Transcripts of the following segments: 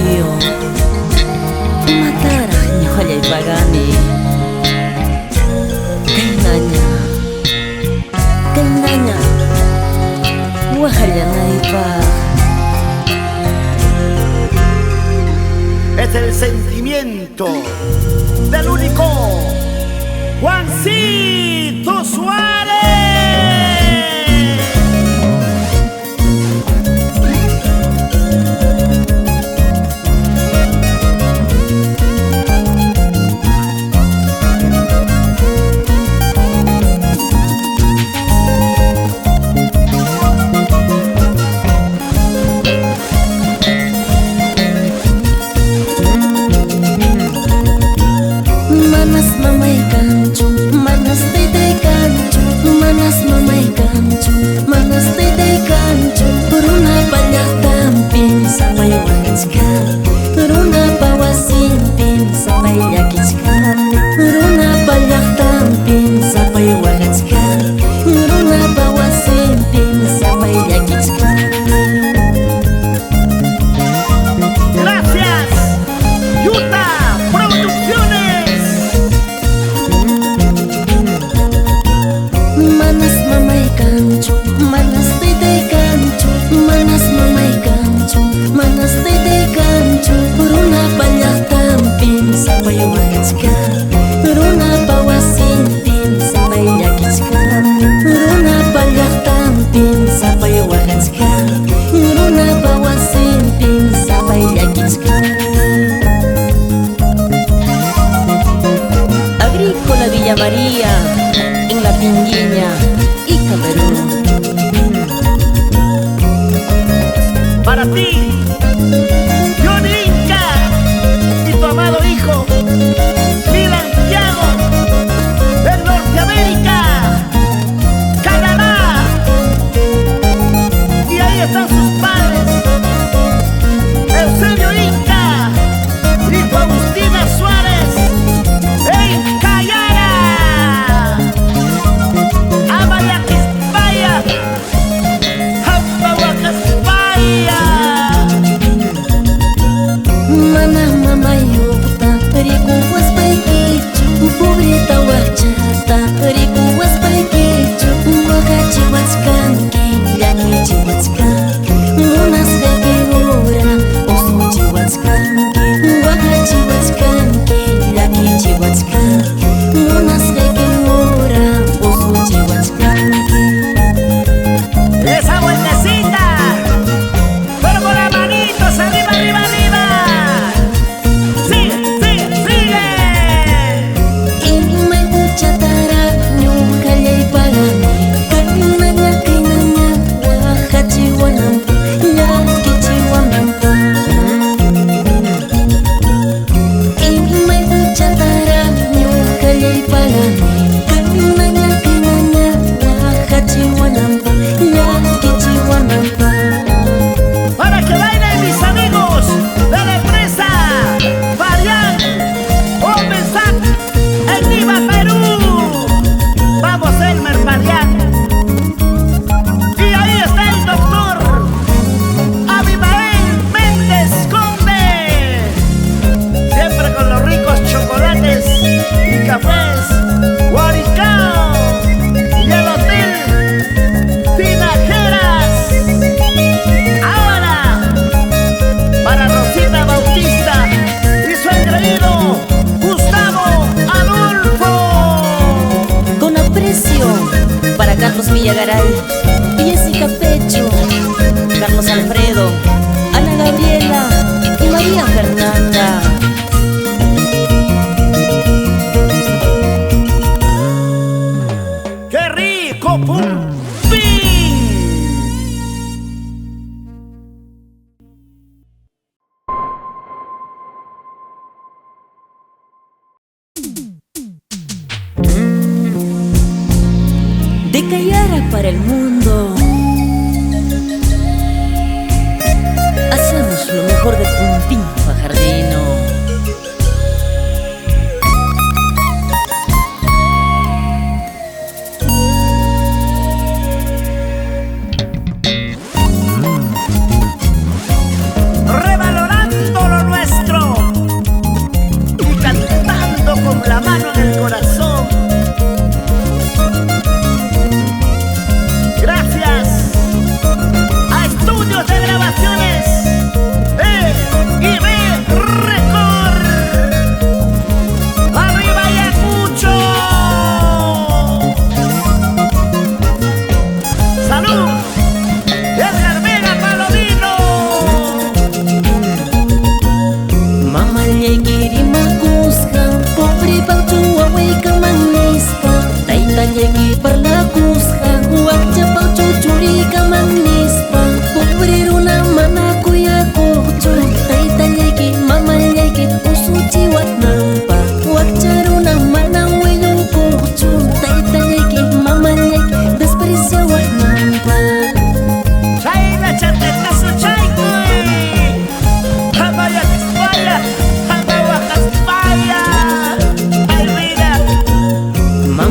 mío, matara ñuqallay pagani. Kaynaña wajallanaypaq. Es el sentimiento del único Juancito Suárez. Agrícola Villa María, en La Pinguiña y Camerún. Para ti, Johnny Inca, y tu amado hijo, Milan Thiago, de Norteamérica, Canadá. Y ahí están sus padres, Eusebio Inca y tu Agustina Suárez, en Cayara, Amayaquispaya, Hampahuacaspaya. Mana mamayuqta riku waspaykichu, pobreta wachata riku waspaykichu, waqachiwachkanki llakichiwachkanki, munasqayki ura usuchiwachkanki, waqachiwachkanki llakichiwachkanki, munasqayki ura usuchiwachkanki. Esa vueltecita, pero con las manitos arriba, arriba, arriba. Sigue, sigue, sigue. Imay uchatara ñuqallay pagani, kaynaña wajachiwananpa, llakichiwananpa. Imay uchatara ñuqallay pagani, kaynaña wajachiwananpa, llakichiwananpa. Para que bailen mis amigos de la empresa Varian Opensac en Lima, Perú. Vamos, Elmer Varian. Y ahí está el doctor Abimael Méndez Conde, siempre con los ricos chocolates y cafés Guaricao y el hotel Tinajeras. Ahora, para Rosita Bautista y su engreído Gustavo Adolfo. Con aprecio para Carlos Villagaray, Jessica Pecho, Carlos Alfredo, Ana Gabriela y María Fernanda. ¡Qué rico! ¡Pum! ¡Ping! De Cayara para el mundo, hacemos lo mejor de Pumpín Fajardino. Revalorando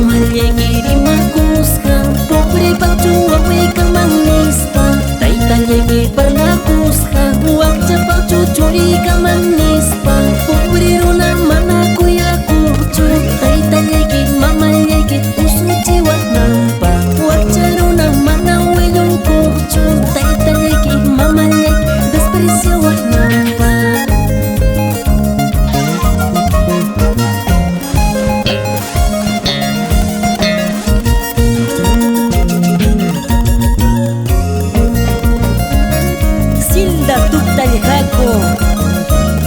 Mama lleguiri makuskan, pobre pachu aweka manispa. Taita lleguir para kuskan, wakcha pachu churika manispa. Pobre runa mana kuya kuchu, taita lleguir mama lleguir usuchi wanampa. Wakcha runa mana welong kuchu, taita lleguir mama lleguir desprecio wanampa.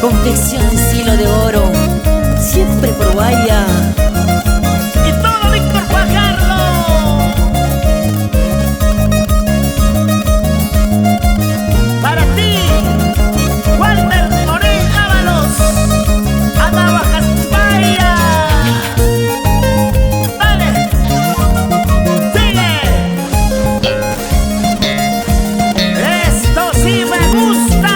Confección de silo de oro, siempre por Guaya. Y todo Víctor Fajardo. Para ti, Walter Morel Ábalos, Ana Bajas Bahía. Dale, sigue. Esto sí me gusta.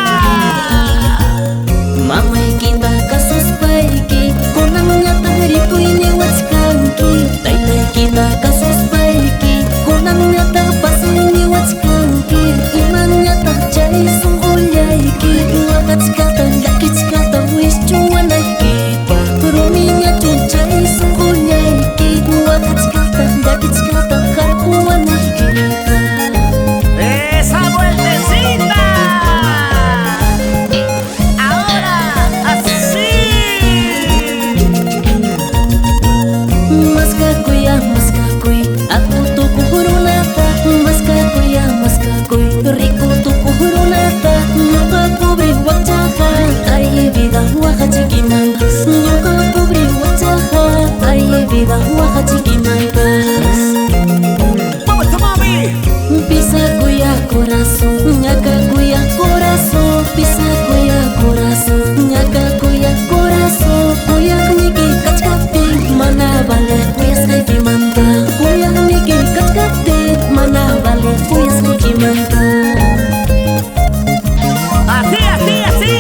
Mama ikita kasus baiki, kunangnya tahriku ini wachkanki. Taita ikita kasus baiki, kunangnya tapas ini wachkanki. Imannya terjadi sungguhyaiki, wakachkata yakitskata wis cuana kita. Ruminya cuncai sungguhyaiki, wakachkata yakitskata karkuana kita. Esa vueltecita. Aku tuku hurunata, mas kakuy, rico tuku hurunata, nyuka kubri wajaha, ay vida wakachikimangas, nyuka kubri wajaha, ay vida wakachikimangas. Vamos a mami. Pisa kuya corazón, nyaka kuya corazón, pisa kuya corazón, nyaka kuya corazón, kuya niki kachkapi, mana vale kuya seki manta. Mana vale kuya seki manta. Así, así, así.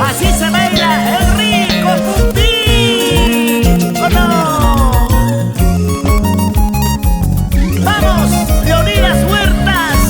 Así se baila el rico Pupi. ¿O no? Vamos, Leonidas Huertas.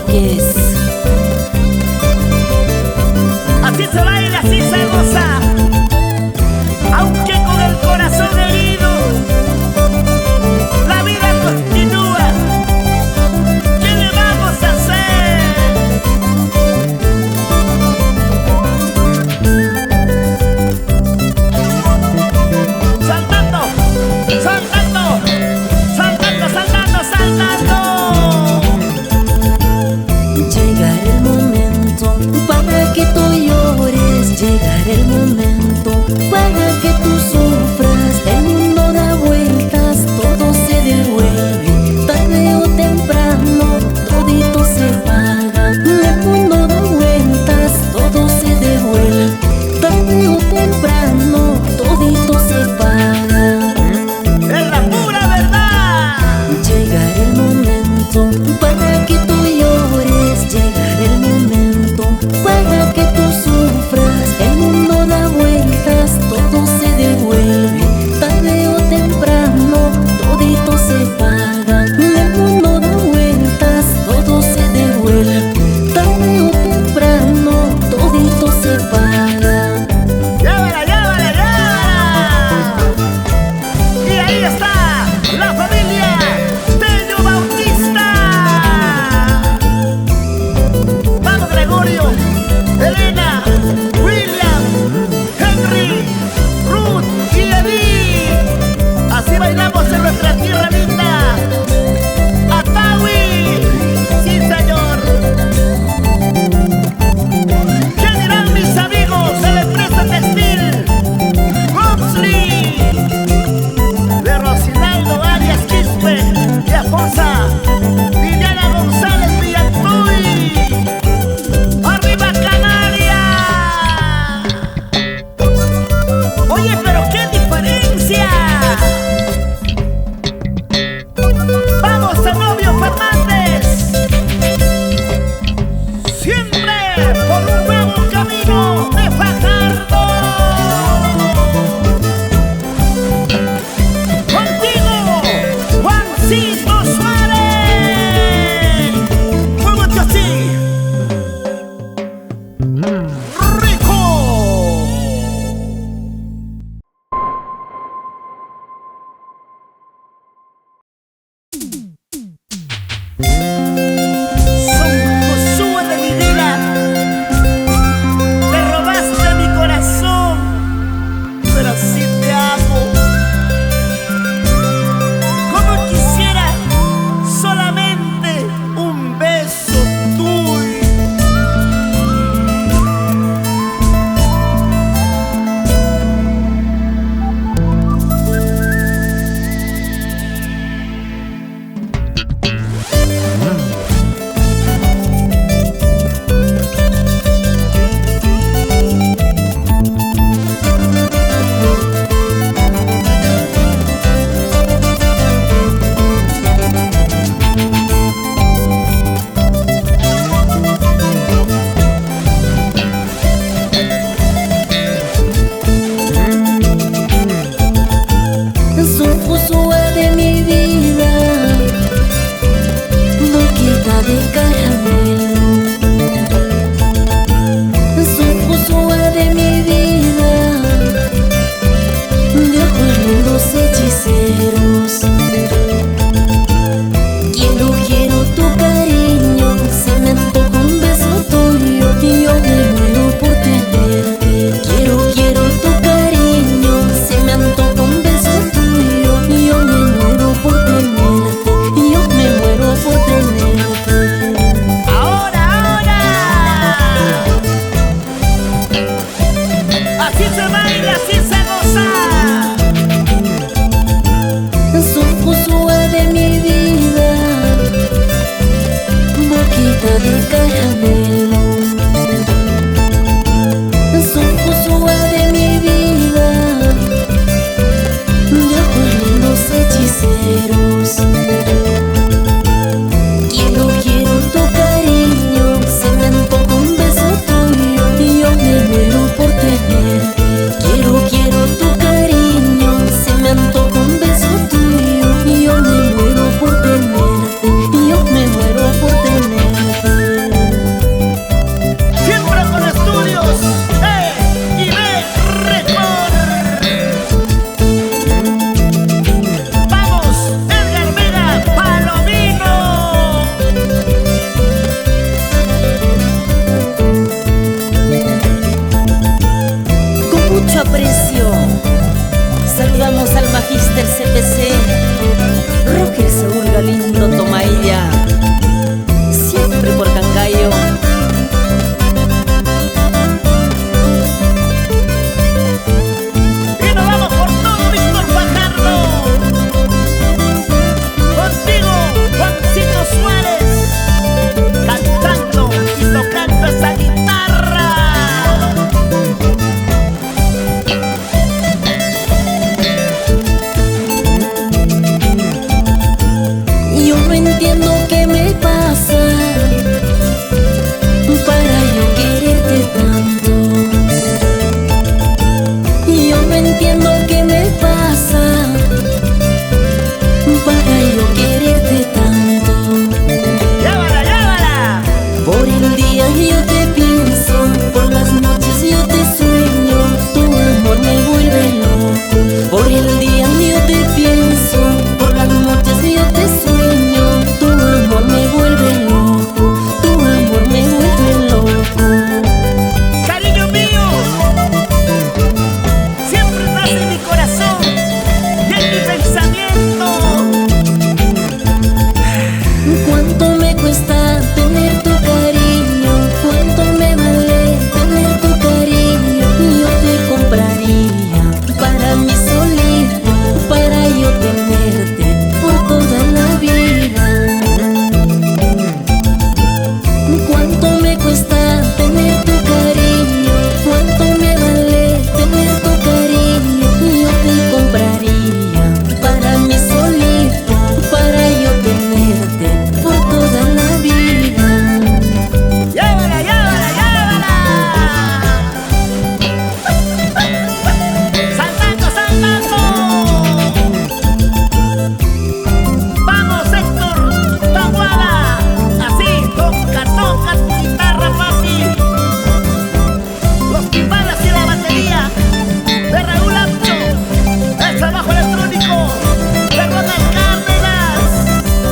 Márquez. Así se baila, así se goza, aunque con el corazón herido, la vida continúa. ¿Qué le vamos a hacer? Saltando, saltando, saltando, saltando, saltando. Llegará el momento para que tú llores, llegará el momento para que tú sufras. El mundo da vueltas, todo se devuelve, tarde o temprano, todito se paga. El mundo da vueltas, todo se devuelve, tarde o temprano, todito se paga. Es la pura verdad. Llegará el momento para que tú llores, llegará el momento para que tú sufras. El mundo da vueltas, todo se devuelve, tarde o temprano, todito se paga. El mundo da vueltas, todo se devuelve, tarde o temprano, todito se paga. Llévala, llévala, llévala. Y ahí está la familia Tello Bautista. Vamos, Gregorio, Elena, William, Henry, Ruth y Edith. Así bailamos en nuestra tierra linda. Atawi, sí señor. ¿Qué dirán mis amigos de la empresa textil Huxley? De Rocinaldo Arias Quispe y Afonsa Viviana González Villantuy. ¡Arriba Canarias! Oye, pero qué diferencia. Vamos, Zenobio Fernández. Siempre por un nuevo camino de Fajardo. Contigo, Juancito Suárez. Muévete así. Rico. Son Josué de mi vida. Te robaste mi corazón, pero sí te amo. Como quisiera solamente un beso tuyo. Son Josué de mi vida, boquita de caramelo. Son Josué de mi vida, de ojos lindos hechiceros. Quiero tu cariño, se me antoja un beso tuyo y yo me muero por tenerte. Quiero tu cariño, se me antoja un beso tuyo y yo me muero por tenerte. Yo me muero por tenerte. Ahora, ahora. Así se baila, así se goza. Son Josué de mi vida, boquita de caramelo. Son Josué de mi vida, de ojos lindos hechiceros. Quiero tu cariño, se me antoja un beso tuyo y yo me muero por tenerte. Quiero mucho aprecio. Saludamos al Magíster CPC, Roger Saúl Galindo Tomailla, siempre por Cangallo. Y nos vamos por todo Víctor Fajardo. Contigo, Juancito Suárez, cantando y tocando esa guitarra. Yo no entiendo qué me pasa para yo quererte tanto. Yo no entiendo qué me pasa para yo quererte tanto. Llávala, llávala. Por el día yo te pienso, por las noches yo te sueño, tu amor me vuelve loco. Por el día yo te pienso, por las noches yo te sueño, tu amor me vuelve loco, tu amor me vuelve loco. Cariño mío, siempre estás en mi corazón y en mi pensamiento. Cuánto me cuesta tener tu cariño, cuánto me vale tener tu cariño. Yo te compraría para mí solito, para yo tenerte por toda la vida. Cuánto me cuesta tener tu cariño, cuánto me vale tener tu cariño. Yo te compraría para mí solito, para yo tenerte por toda la vida. Llávala, llávala, llávala. Saltando, saltando. Vamos, Héctor Tahuada. Así, toca, toca tu guitarra, papi. Los timbales y la batería de Raúl Apcho. El trabajo electrónico de Ronald Cárdenas.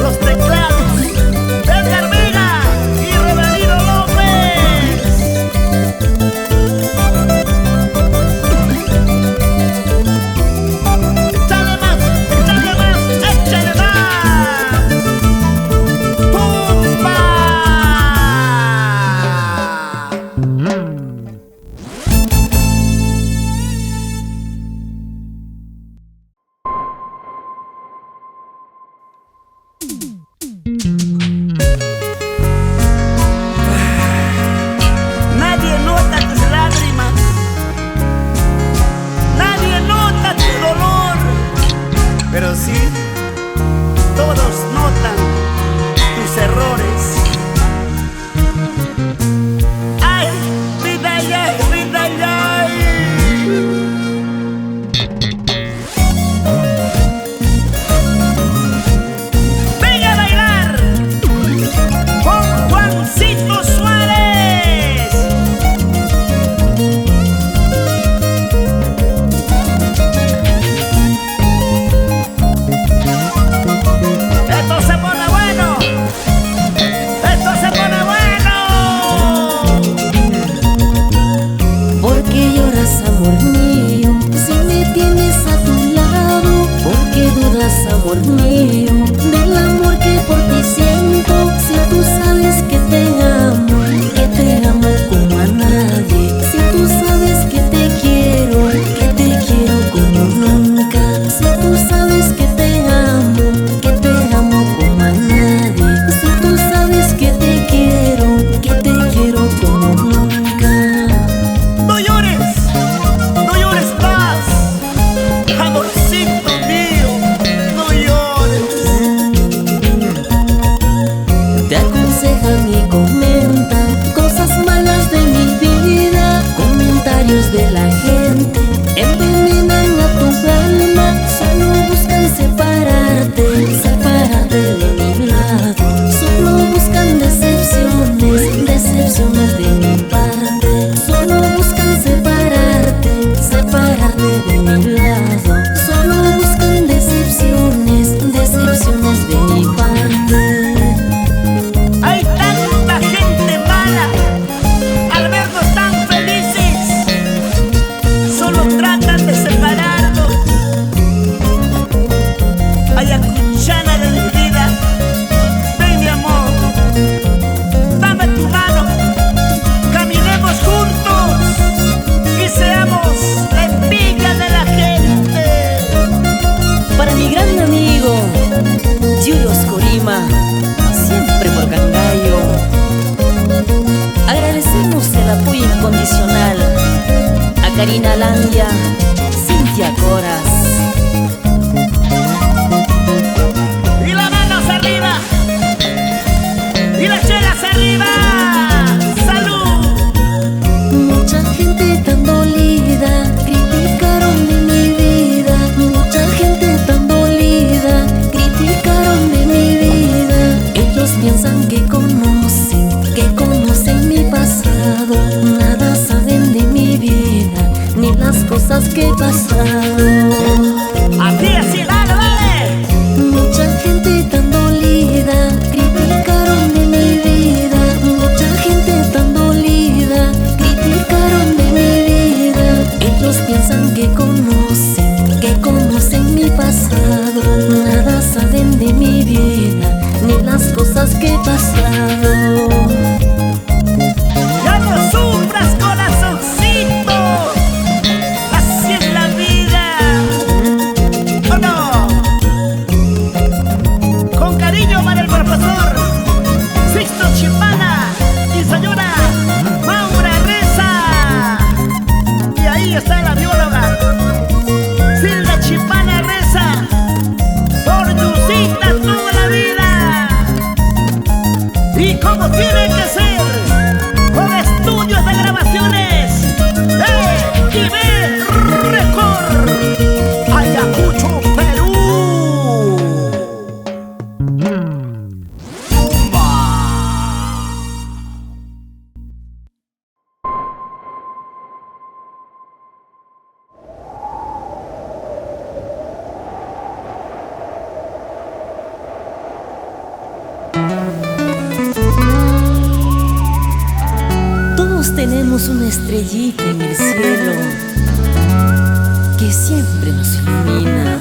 Los teclados de Edgar Vega y Roberto López. Échale más, échale más, échale más. ¡Tumba! Nadie nota tus lágrimas, nadie nota tu dolor, pero sí, todos notan tus errores. ¡Ay, vida y ay, vida y ay! ¡Venga a bailar con Juancito Suárez! Esto se pone bueno, esto se pone bueno. ¿Por qué lloras, amor mío, si me tienes a tu lado? ¿Por qué dudas, amor mío, del amor que por ti siento? Si tú sabes que te amo como a nadie. Si tú sabes que te quiero como nunca. Si tú sabes que te amo como a nadie. Si tú sabes que te quiero como nunca. No llores más, amorcito mío, no llores. Te aconsejan y comentan cosas malas de mi vida. Comentarios de la gente envenenan a tu alma. Solo buscan separarte de mi lado. Solo buscan decepciones de mi parte. Solo buscan separarte de mi lado. Solo buscan decepciones de mi parte. Hay tanta gente mala, al vernos tan felices, solo Karina Landia, Cintia Coras. Y las manos arriba, y las chelas arriba. ¡Salud! Mucha gente tan dolida criticaron de mi vida. Mucha gente tan dolida criticaron de mi vida. Ellos piensan que conocen mi pasado. Nada saben de mi vida, ni las cosas que he pasado. Así, dale, dale. Mucha gente tan dolida criticaron de mi vida. Mucha gente tan dolida criticaron de mi vida. Ellos piensan que conocen mi pasado. Nada saben de mi vida, ni las cosas que he pasado. Ya no sufras, corazoncito. Así es la vida. ¿O no? Con cariño para el profesor Sixto Chipana y señora Maura Reza. Y ahí está la bióloga Silvia Chipana Reza. Por Yusita toda la vida. Y como tiene que ser, con estudios de grabaciones E&B Record, Ayacucho, Perú. Todos tenemos una estrellita en el cielo que siempre nos ilumina.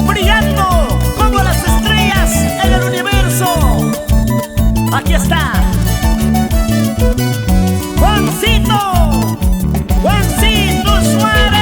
Brillando como las estrellas en el universo. Aquí está Juancito Suárez.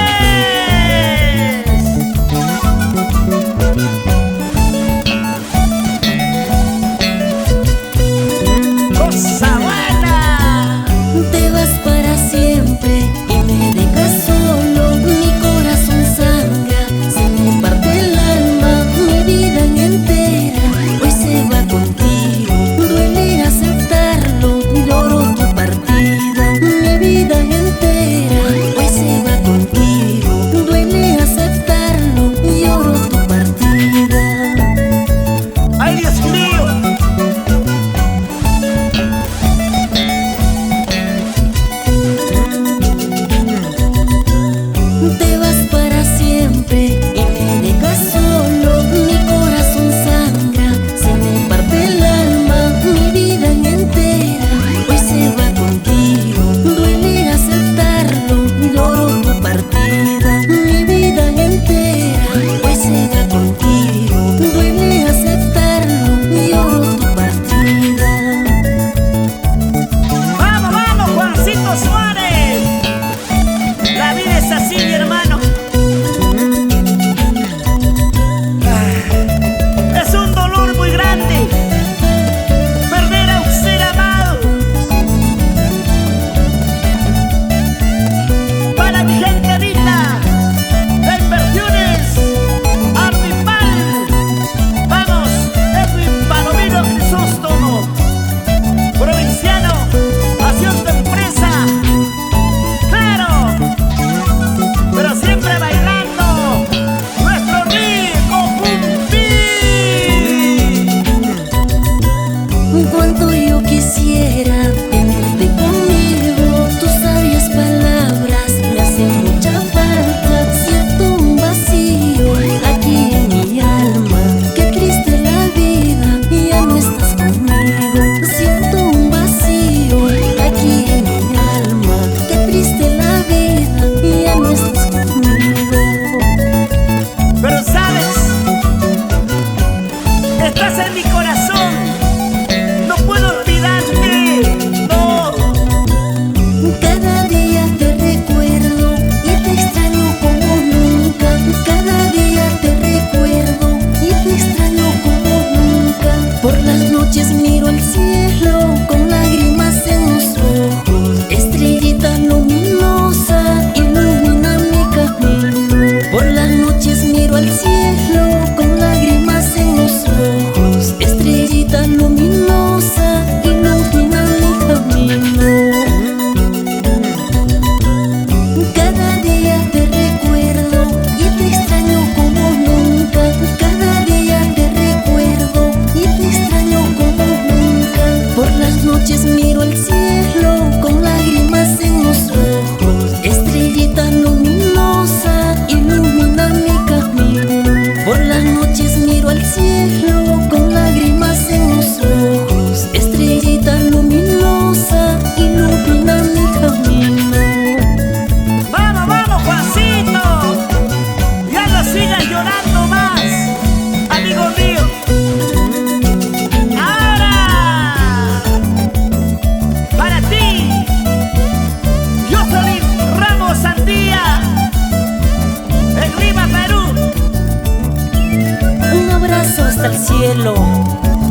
noches miro al cielo con lágrimas en los ojos. Estrellita luminosa ilumina mi camino. Vamos, vamos, Juancito. Ya no sigas llorando más, amigo mío. Ahora, para ti, Jocelyn Ramos Sandía, en Lima, Perú. Un abrazo hasta el cielo,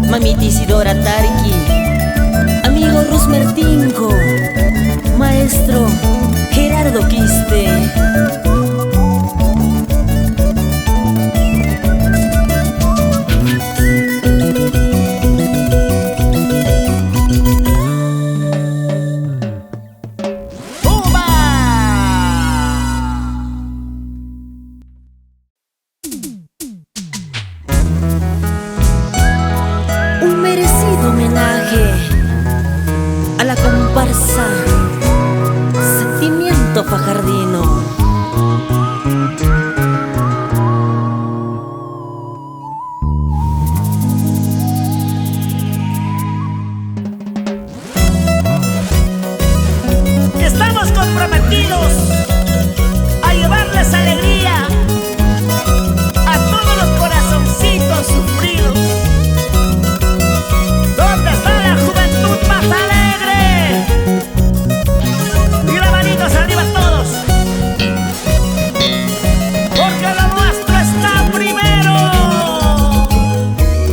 mamita Isidora Tarqui, amigo Rusmertinco, maestro Gerardo Quiste. Un merecido homenaje a la comparsa Sentimiento Fajardino. Estamos comprometidos a llevarles alegría a todos los corazoncitos sufridos. ¿Dónde está la juventud más alegre? Y las manitos arriba todos, porque lo nuestro está primero.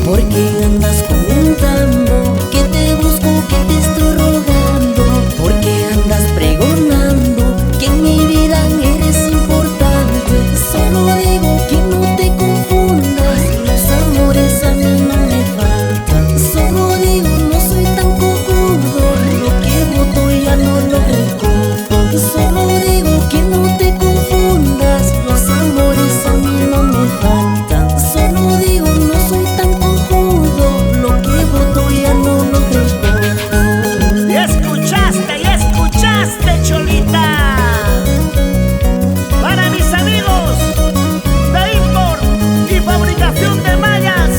Porque andas comentando que te busco, que te estoy rogando. Porque andas pregonando que en mi vida eres importante. Solo digo que no te confundas, los amores a mí no me faltan. Solo digo no soy tan cojudo, lo que voto ya no lo recuerdo. Solo digo que no te confundas, los amores a mí no me faltan. Solo digo no soy tan cojudo, lo que voto ya no lo recuerdo. Y escuchaste, Cholita. Para mis amigos de import y fabricación de mallas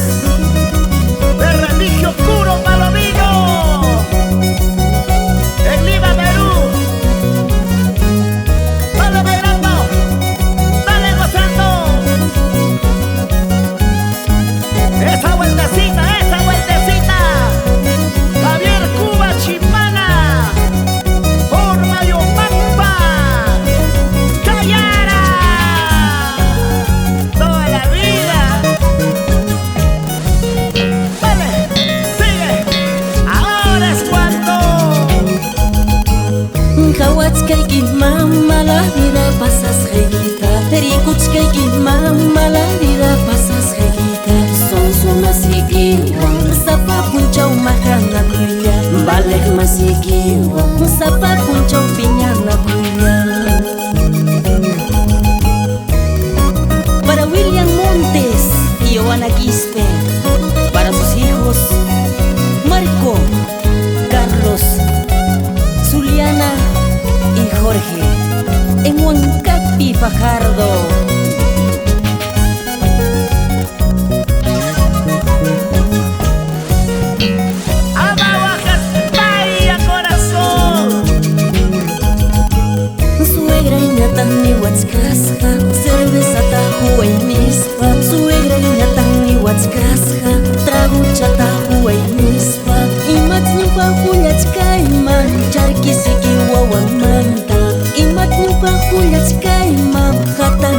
de Remigio Curo Palomino, en Lima, Perú. Dale bailando, dale gozando. Esa vueltecita, esa vueltecita. Javier Cuba Chimana, por Mayopampa, Callara, toda la vida. Dale, sigue, ahora es cuando. Kawatskayki mama, la vida pasas reguita. Rikuchkayki mama, la vida pasas reguita. Son su masikiwan, sapa punchau mahana kuya. Balek masikiwan, sapa punchau piñana kuya. Para William Montes y Joana Quispe, para sus hijos Marco, Carlos, Zuliana y Jorge, en Huancapi, Fajardo. Ababajas, vaya corazón. Suegra y natan ni huatzcasja, cerveza tajo y mispa. Suegra y natan ni huatzcasja, trago chatajo y mispa. Y matnupa hullachkaiman, charquisiki wawan manta. Y matnupa hullachkaiman, jatan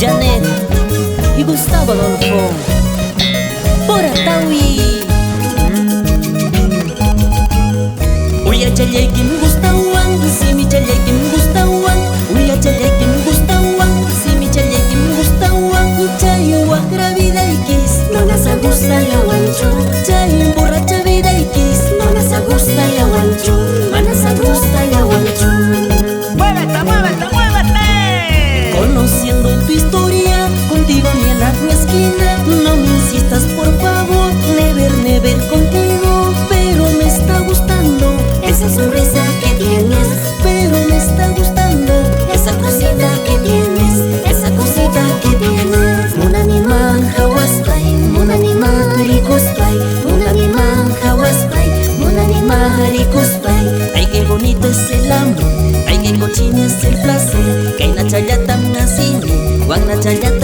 Janet y Gustavo Adolfo. Por Atawi Uya chalekin Gustawan, si mi chalekin Gustawan. Uya chalekin Gustawan, si mi chalekin Gustawan. Chayo agravida y kiss, no nas gusta la wancho. Chayo borracha vida y kiss, no nas gusta la wancho. No nas gusta la wancho. ¡Muévete, muévete, muévete! Conociendo tu historia, contigo ni en la esquina. No me insistas por favor, never contigo. Pero me está gustando esa sonrisa que tienes. Pero me está gustando esa cosita que tienes. Esa cosita que tienes. Mon animal hawaspai, mon animal ricospai. Mon animal hawaspai, mon animal ricospai. Ay, qué bonito es el amor, ay, qué cochino es el placer. Que hay na chayata así, guan na chayata